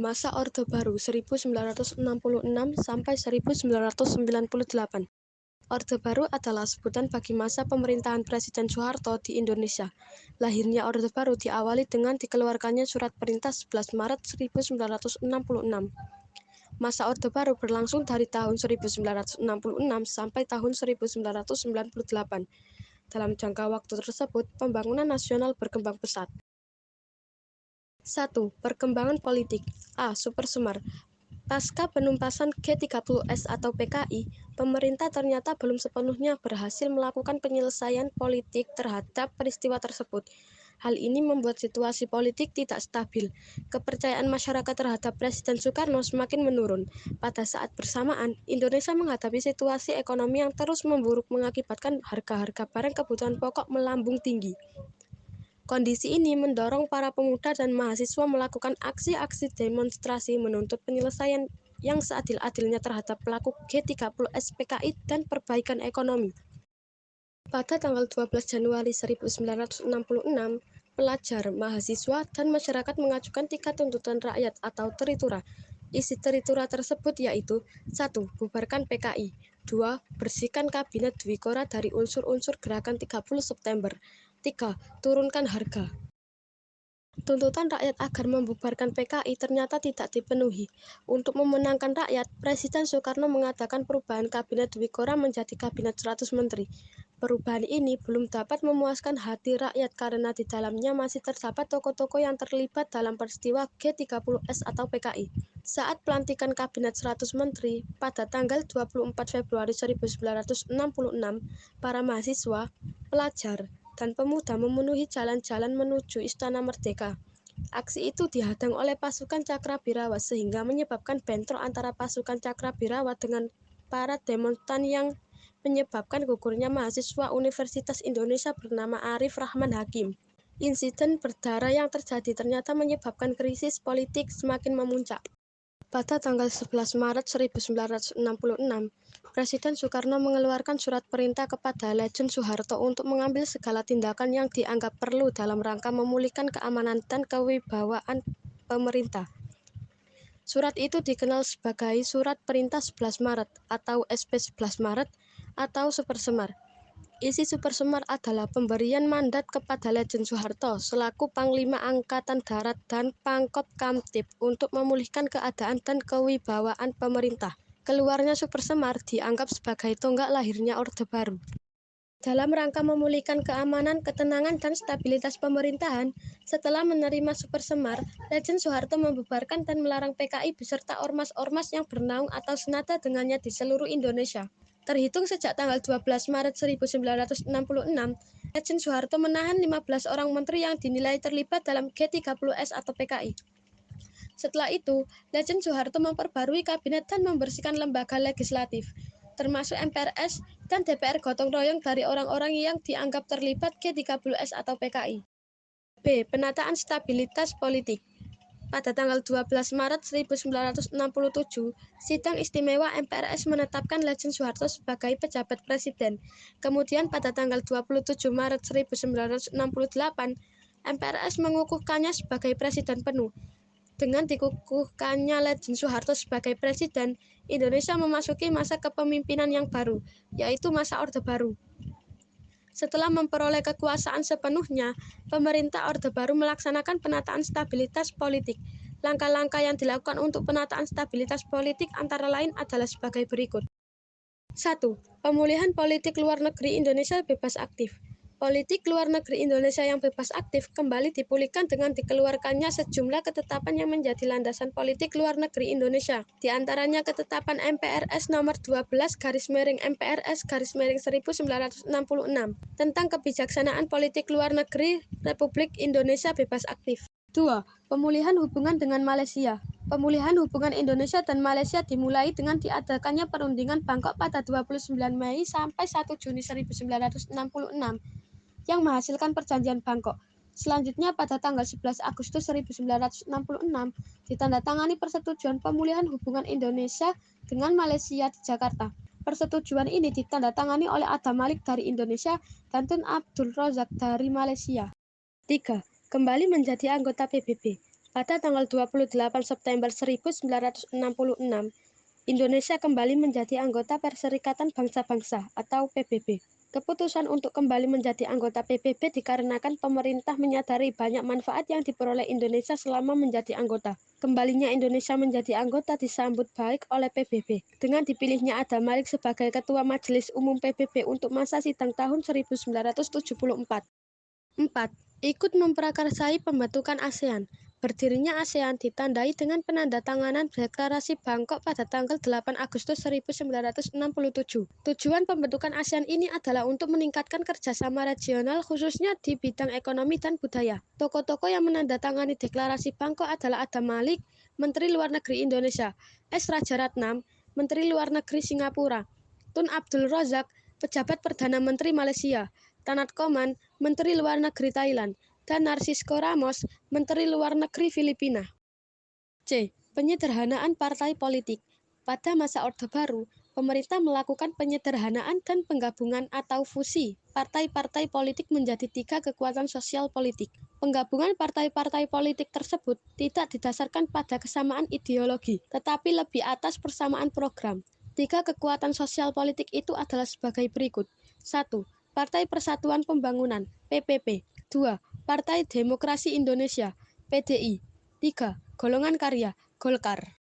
Masa Orde Baru 1966 sampai 1998. Orde Baru adalah sebutan bagi masa pemerintahan Presiden Soeharto di Indonesia. Lahirnya Orde Baru diawali dengan dikeluarkannya Surat Perintah 11 Maret 1966. Masa Orde Baru berlangsung dari tahun 1966 sampai tahun 1998. Dalam jangka waktu tersebut, pembangunan nasional berkembang pesat. 1. Perkembangan politik. A. Supersemar. Pasca penumpasan G30S atau PKI, pemerintah ternyata belum sepenuhnya berhasil melakukan penyelesaian politik terhadap peristiwa tersebut. Hal ini membuat situasi politik tidak stabil. Kepercayaan masyarakat terhadap Presiden Soekarno semakin menurun. Pada saat bersamaan, Indonesia menghadapi situasi ekonomi yang terus memburuk mengakibatkan harga-harga barang kebutuhan pokok melambung tinggi. Kondisi ini mendorong para pemuda dan mahasiswa melakukan aksi-aksi demonstrasi menuntut penyelesaian yang seadil-adilnya terhadap pelaku G30S PKI dan perbaikan ekonomi. Pada tanggal 12 Januari 1966, pelajar, mahasiswa, dan masyarakat mengajukan 3 tuntutan rakyat atau teritura. Isi teritura tersebut yaitu 1. Bubarkan PKI, 2. Bersihkan Kabinet Dwikora dari unsur-unsur gerakan 30 September, 3. Turunkan harga. Tuntutan rakyat agar membubarkan PKI ternyata tidak dipenuhi. Untuk memenangkan rakyat, Presiden Soekarno mengadakan perubahan Kabinet Dwikora menjadi Kabinet 100 Menteri. Perubahan ini belum dapat memuaskan hati rakyat karena di dalamnya masih terdapat tokoh-tokoh yang terlibat dalam peristiwa G30S atau PKI. Saat pelantikan Kabinet 100 Menteri pada tanggal 24 Februari 1966, para mahasiswa, pelajar, dan pemuda memenuhi jalan-jalan menuju Istana Merdeka. Aksi itu dihadang oleh pasukan Cakrabirawa sehingga menyebabkan bentrok antara pasukan Cakrabirawa dengan para demonstran yang menyebabkan gugurnya mahasiswa Universitas Indonesia bernama Arif Rahman Hakim. Insiden berdarah yang terjadi ternyata menyebabkan krisis politik semakin memuncak. Pada tanggal 11 Maret 1966, Presiden Soekarno mengeluarkan surat perintah kepada Lejen Soeharto untuk mengambil segala tindakan yang dianggap perlu dalam rangka memulihkan keamanan dan kewibawaan pemerintah. Surat itu dikenal sebagai Surat Perintah 11 Maret atau SP 11 Maret atau Supersemar. Isi Supersemar adalah pemberian mandat kepada Lejen Soeharto selaku Panglima Angkatan Darat dan Pangkop Kamtib untuk memulihkan keadaan dan kewibawaan pemerintah. Keluarnya Supersemar dianggap sebagai tonggak lahirnya Orde Baru. Dalam rangka memulihkan keamanan, ketenangan, dan stabilitas pemerintahan, setelah menerima Supersemar, Lejen Soeharto membubarkan dan melarang PKI beserta ormas-ormas yang bernaung atau senada dengannya di seluruh Indonesia. Terhitung sejak tanggal 12 Maret 1966, Lejen Soeharto menahan 15 orang menteri yang dinilai terlibat dalam G30S atau PKI. Setelah itu, Lejen Soeharto memperbarui kabinet dan membersihkan lembaga legislatif, termasuk MPRS dan DPR gotong royong dari orang-orang yang dianggap terlibat G30S atau PKI. B. Penataan stabilitas politik. Pada tanggal 12 Maret 1967, Sidang Istimewa MPRS menetapkan Lejen Soeharto sebagai pejabat presiden. Kemudian pada tanggal 27 Maret 1968, MPRS mengukuhkannya sebagai presiden penuh. Dengan dikukuhkannya Lejen Soeharto sebagai presiden, Indonesia memasuki masa kepemimpinan yang baru, yaitu masa Orde Baru. Setelah memperoleh kekuasaan sepenuhnya, pemerintah Orde Baru melaksanakan penataan stabilitas politik. Langkah-langkah yang dilakukan untuk penataan stabilitas politik antara lain adalah sebagai berikut. 1. Pemulihan politik luar negeri Indonesia bebas aktif. Politik luar negeri Indonesia yang bebas aktif kembali dipulihkan dengan dikeluarkannya sejumlah ketetapan yang menjadi landasan politik luar negeri Indonesia. Di antaranya ketetapan MPRS nomor 12/MPRS/1966 tentang kebijaksanaan politik luar negeri Republik Indonesia bebas aktif. 2. Pemulihan hubungan dengan Malaysia. Pemulihan hubungan Indonesia dan Malaysia dimulai dengan diadakannya perundingan Bangkok pada 29 Mei sampai 1 Juni 1966 yang menghasilkan perjanjian Bangkok. Selanjutnya pada tanggal 11 Agustus 1966 ditandatangani persetujuan pemulihan hubungan Indonesia dengan Malaysia di Jakarta. Persetujuan ini ditandatangani oleh Adam Malik dari Indonesia dan Tun Abdul Razak dari Malaysia. 3. Kembali menjadi anggota PBB. Pada tanggal 28 September 1966, Indonesia kembali menjadi anggota Perserikatan Bangsa-Bangsa atau PBB. Keputusan untuk kembali menjadi anggota PBB dikarenakan pemerintah menyadari banyak manfaat yang diperoleh Indonesia selama menjadi anggota. Kembalinya Indonesia menjadi anggota disambut baik oleh PBB, dengan dipilihnya Adam Malik sebagai Ketua Majelis Umum PBB untuk masa sidang tahun 1974. 4. Ikut memprakarsai pembentukan ASEAN. Berdirinya ASEAN ditandai dengan penandatanganan Deklarasi Bangkok pada tanggal 8 Agustus 1967. Tujuan pembentukan ASEAN ini adalah untuk meningkatkan kerjasama regional khususnya di bidang ekonomi dan budaya. Tokoh-tokoh yang menandatangani Deklarasi Bangkok adalah Adam Malik, Menteri Luar Negeri Indonesia, S. Rajaratnam, Menteri Luar Negeri Singapura, Tun Abdul Razak, Pejabat Perdana Menteri Malaysia, Tanat Koman, Menteri Luar Negeri Thailand, dan Narcisco Ramos, Menteri Luar Negeri Filipina. C. Penyederhanaan partai politik. Pada masa Orde Baru, pemerintah melakukan penyederhanaan dan penggabungan atau fusi partai-partai politik menjadi 3 kekuatan sosial politik. Penggabungan partai-partai politik tersebut tidak didasarkan pada kesamaan ideologi, tetapi lebih atas persamaan program. 3 kekuatan sosial politik itu adalah sebagai berikut. 1. Partai Persatuan Pembangunan (PPP). 2. Partai Demokrasi Indonesia (PDI). 3. Golongan Karya (Golkar).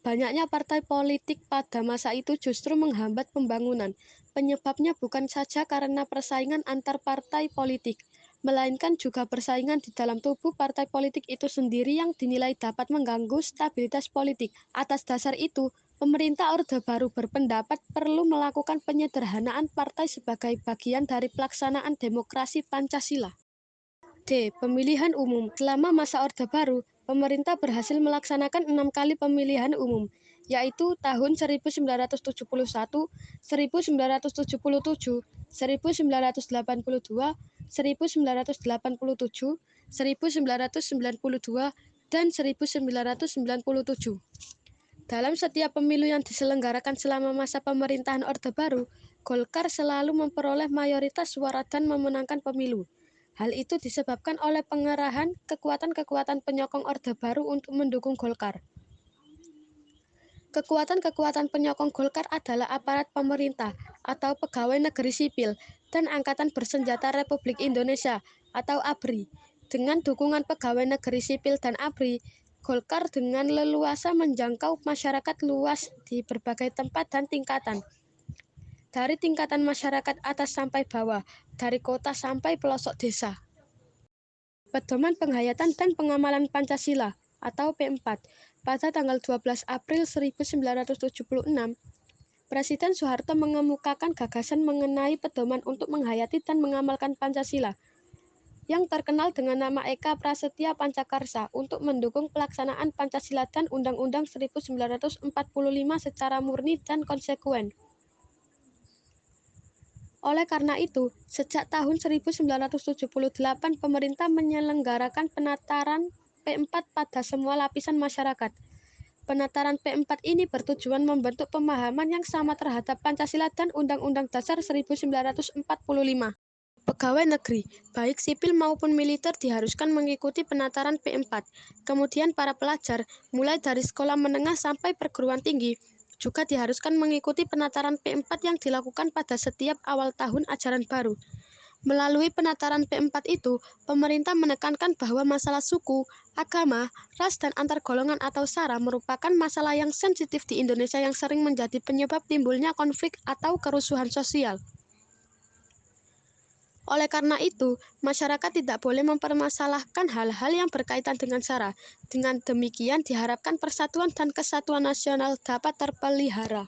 Banyaknya partai politik pada masa itu justru menghambat pembangunan. Penyebabnya bukan saja karena persaingan antar partai politik, melainkan juga persaingan di dalam tubuh partai politik itu sendiri yang dinilai dapat mengganggu stabilitas politik. Atas dasar itu, pemerintah Orde Baru berpendapat perlu melakukan penyederhanaan partai sebagai bagian dari pelaksanaan demokrasi Pancasila. D. Pemilihan umum. Selama masa Orde Baru, pemerintah berhasil melaksanakan 6 kali pemilihan umum, yaitu tahun 1971, 1977, 1982, 1987, 1992, dan 1997. Dalam setiap pemilu yang diselenggarakan selama masa pemerintahan Orde Baru, Golkar selalu memperoleh mayoritas suara dan memenangkan pemilu. Hal itu disebabkan oleh pengerahan kekuatan-kekuatan penyokong Orde Baru untuk mendukung Golkar. Kekuatan-kekuatan penyokong Golkar adalah aparat pemerintah atau pegawai negeri sipil dan Angkatan Bersenjata Republik Indonesia atau ABRI. Dengan dukungan pegawai negeri sipil dan ABRI, Golkar dengan leluasa menjangkau masyarakat luas di berbagai tempat dan tingkatan. Dari tingkatan masyarakat atas sampai bawah, dari kota sampai pelosok desa. Pedoman Penghayatan dan Pengamalan Pancasila atau P4. Pada tanggal 12 April 1976, Presiden Soeharto mengemukakan gagasan mengenai pedoman untuk menghayati dan mengamalkan Pancasila, yang terkenal dengan nama Eka Prasetya Pancakarsa untuk mendukung pelaksanaan Pancasila dan Undang-Undang 1945 secara murni dan konsekuen. Oleh karena itu, sejak tahun 1978 pemerintah menyelenggarakan penataran P4 pada semua lapisan masyarakat. Penataran P4 ini bertujuan membentuk pemahaman yang sama terhadap Pancasila dan Undang-Undang Dasar 1945. Pegawai negeri, baik sipil maupun militer diharuskan mengikuti penataran P4. Kemudian para pelajar, mulai dari sekolah menengah sampai perguruan tinggi, juga diharuskan mengikuti penataran P4 yang dilakukan pada setiap awal tahun ajaran baru. Melalui penataran P4 itu, pemerintah menekankan bahwa masalah suku, agama, ras, dan antar golongan atau SARA merupakan masalah yang sensitif di Indonesia yang sering menjadi penyebab timbulnya konflik atau kerusuhan sosial. Oleh karena itu, masyarakat tidak boleh mempermasalahkan hal-hal yang berkaitan dengan SARA. Dengan demikian, diharapkan persatuan dan kesatuan nasional dapat terpelihara.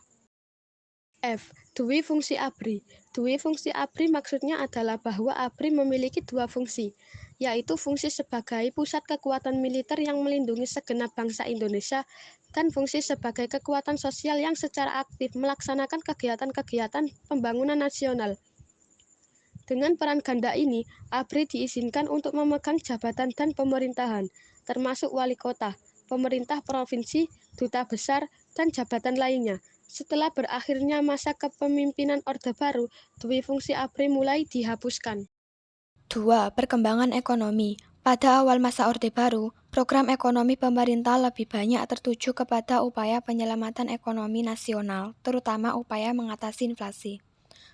F. Dui fungsi ABRI. Dui fungsi ABRI maksudnya adalah bahwa ABRI memiliki 2 fungsi, yaitu fungsi sebagai pusat kekuatan militer yang melindungi segenap bangsa Indonesia dan fungsi sebagai kekuatan sosial yang secara aktif melaksanakan kegiatan-kegiatan pembangunan nasional. Dengan peran ganda ini, ABRI diizinkan untuk memegang jabatan dan pemerintahan, termasuk wali kota, pemerintah provinsi, duta besar, dan jabatan lainnya. Setelah berakhirnya masa kepemimpinan Orde Baru, dui fungsi ABRI mulai dihapuskan. 2. Perkembangan ekonomi. Pada awal masa Orde Baru, Program ekonomi pemerintah lebih banyak tertuju kepada upaya penyelamatan ekonomi nasional, terutama upaya mengatasi inflasi,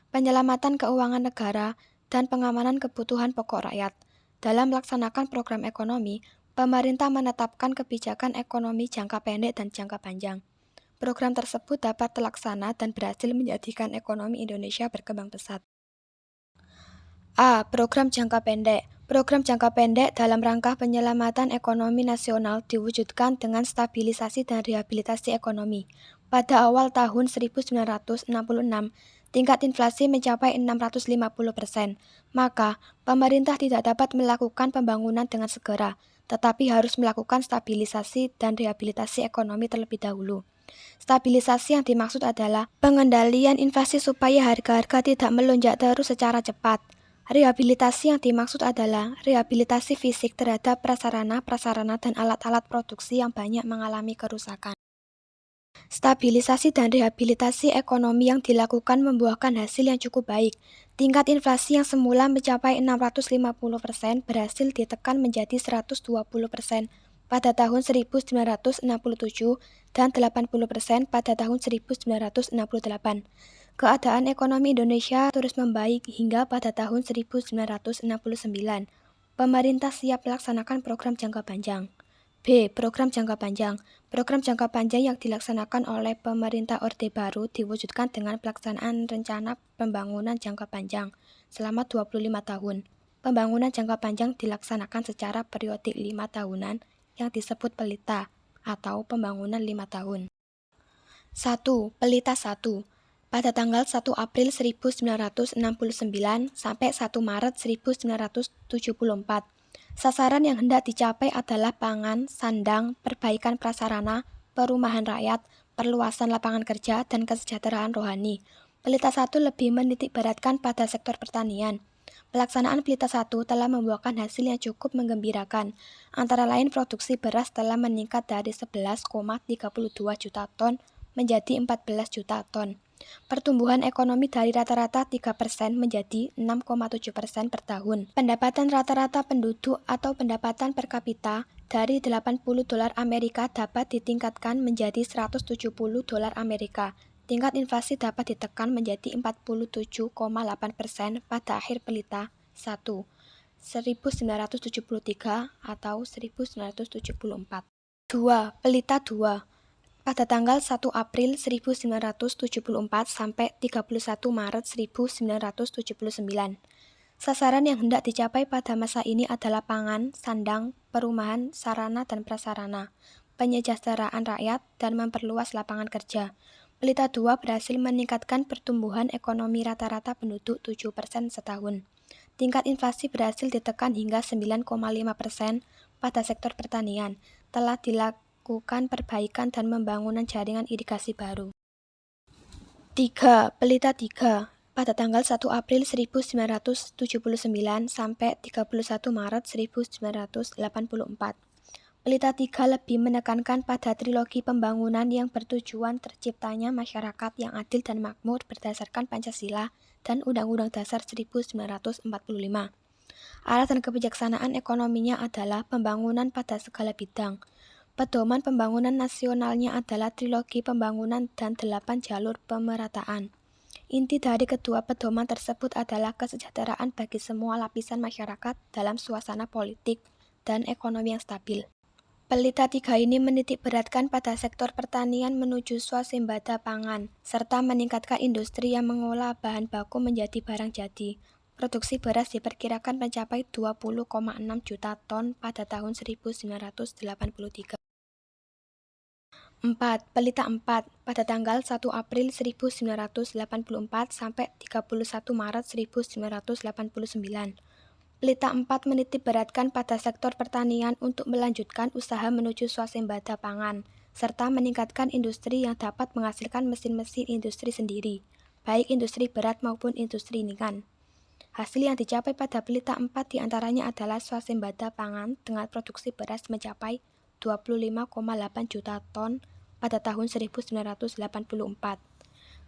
penyelamatan keuangan negara, dan pengamanan kebutuhan pokok rakyat. Dalam melaksanakan program ekonomi, pemerintah menetapkan kebijakan ekonomi jangka pendek dan jangka panjang. Program tersebut dapat terlaksana dan berhasil menjadikan ekonomi Indonesia berkembang pesat. A. Program jangka pendek. Program jangka pendek dalam rangka penyelamatan ekonomi nasional diwujudkan dengan stabilisasi dan rehabilitasi ekonomi. Pada awal tahun 1966, tingkat inflasi mencapai 650%. Maka, pemerintah tidak dapat melakukan pembangunan dengan segera, tetapi harus melakukan stabilisasi dan rehabilitasi ekonomi terlebih dahulu. Stabilisasi yang dimaksud adalah pengendalian inflasi supaya harga-harga tidak melonjak terus secara cepat. Rehabilitasi yang dimaksud adalah rehabilitasi fisik terhadap prasarana dan alat-alat produksi yang banyak mengalami kerusakan. Stabilisasi dan rehabilitasi ekonomi yang dilakukan membuahkan hasil yang cukup baik. Tingkat inflasi yang semula mencapai 650% berhasil ditekan menjadi 120% pada tahun 1967 dan 80% pada tahun 1968. Keadaan ekonomi Indonesia terus membaik hingga pada tahun 1969. Pemerintah siap melaksanakan program jangka panjang. B. Program jangka panjang. Program jangka panjang yang dilaksanakan oleh pemerintah Orde Baru diwujudkan dengan pelaksanaan rencana pembangunan jangka panjang selama 25 tahun. Pembangunan jangka panjang dilaksanakan secara periodik 5 tahunan yang disebut pelita atau pembangunan 5 tahun. 1. Pelita 1. Pada tanggal 1 April 1969 sampai 1 Maret 1974. Sasaran yang hendak dicapai adalah pangan, sandang, perbaikan prasarana, perumahan rakyat, perluasan lapangan kerja, dan kesejahteraan rohani. Pelita 1 lebih menitik beratkan pada sektor pertanian. Pelaksanaan Pelita 1 telah membuahkan hasil yang cukup menggembirakan. Antara lain produksi beras telah meningkat dari 11,32 juta ton menjadi 14 juta ton. Pertumbuhan ekonomi dari rata-rata 3% menjadi 6,7% per tahun. Pendapatan rata-rata penduduk atau pendapatan per kapita dari 80 dolar Amerika dapat ditingkatkan menjadi 170 dolar Amerika. Tingkat inflasi dapat ditekan menjadi 47,8% pada akhir Pelita 1, 1973 atau 1974. 2. Pelita 2. Pada tanggal 1 April 1974 sampai 31 Maret 1979. Sasaran yang hendak dicapai pada masa ini adalah pangan, sandang, perumahan, sarana dan prasarana, penyejahteraan rakyat, dan memperluas lapangan kerja. Pelita 2 berhasil meningkatkan pertumbuhan ekonomi rata-rata penduduk 7% setahun. Tingkat inflasi berhasil ditekan hingga 9,5% pada sektor pertanian. Telah dilakukan perbaikan dan pembangunan jaringan irigasi baru. 3. Pelita 3. Pada tanggal 1 April 1979 sampai 31 Maret 1984. Pelita 3 lebih menekankan pada trilogi pembangunan yang bertujuan terciptanya masyarakat yang adil dan makmur berdasarkan Pancasila dan Undang-Undang Dasar 1945. Arah dan kebijaksanaan ekonominya adalah pembangunan pada segala bidang. Pedoman pembangunan nasionalnya adalah trilogi pembangunan dan 8 jalur pemerataan. Inti dari kedua pedoman tersebut adalah kesejahteraan bagi semua lapisan masyarakat dalam suasana politik dan ekonomi yang stabil. Pelita 3 ini menitik beratkan pada sektor pertanian menuju swasembada pangan, serta meningkatkan industri yang mengolah bahan baku menjadi barang jadi. Produksi beras diperkirakan mencapai 20,6 juta ton pada tahun 1983. 4. Pelita 4. Pada tanggal 1 April 1984 sampai 31 Maret 1989. Pelita 4 menitik beratkan pada sektor pertanian untuk melanjutkan usaha menuju swasembada pangan, serta meningkatkan industri yang dapat menghasilkan mesin-mesin industri sendiri, baik industri berat maupun industri ringan. Hasil yang dicapai pada Pelita 4 diantaranya adalah swasembada pangan dengan produksi beras mencapai 25,8 juta ton pada tahun 1984.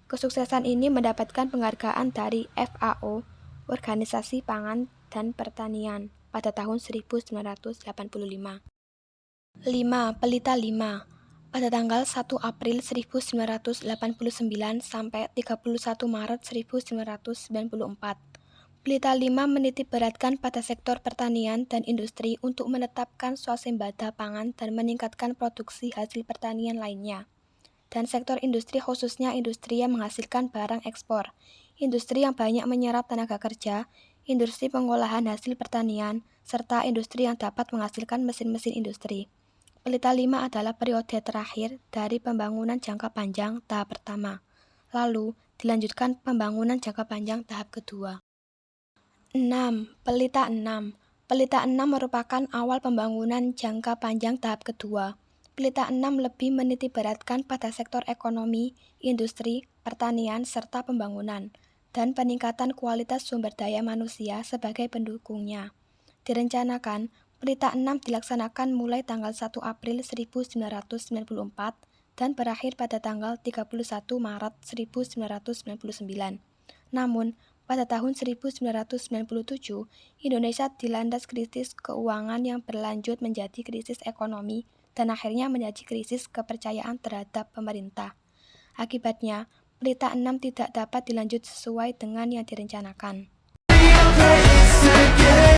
Kesuksesan ini mendapatkan penghargaan dari FAO, Organisasi Pangan dan Pertanian, pada tahun 1985. 5. Pelita 5. Pada tanggal 1 April 1989 sampai 31 Maret 1994, Pelita 5 menitikberatkan pada sektor pertanian dan industri untuk menetapkan swasembada pangan dan meningkatkan produksi hasil pertanian lainnya. Dan sektor industri khususnya industri yang menghasilkan barang ekspor, industri yang banyak menyerap tenaga kerja, industri pengolahan hasil pertanian, serta industri yang dapat menghasilkan mesin-mesin industri. Pelita 5 adalah periode terakhir dari pembangunan jangka panjang tahap pertama, lalu dilanjutkan pembangunan jangka panjang tahap kedua. 6. Pelita 6. Pelita 6 merupakan awal pembangunan jangka panjang tahap kedua. Pelita 6 lebih menitikberatkan pada sektor ekonomi, industri, pertanian, serta pembangunan, dan peningkatan kualitas sumber daya manusia sebagai pendukungnya. Direncanakan, Pelita 6 dilaksanakan mulai tanggal 1 April 1994 dan berakhir pada tanggal 31 Maret 1999. Namun, pada tahun 1997, Indonesia dilandas krisis keuangan yang berlanjut menjadi krisis ekonomi dan akhirnya menjadi krisis kepercayaan terhadap pemerintah. Akibatnya, Pelita 6 tidak dapat dilanjut sesuai dengan yang direncanakan.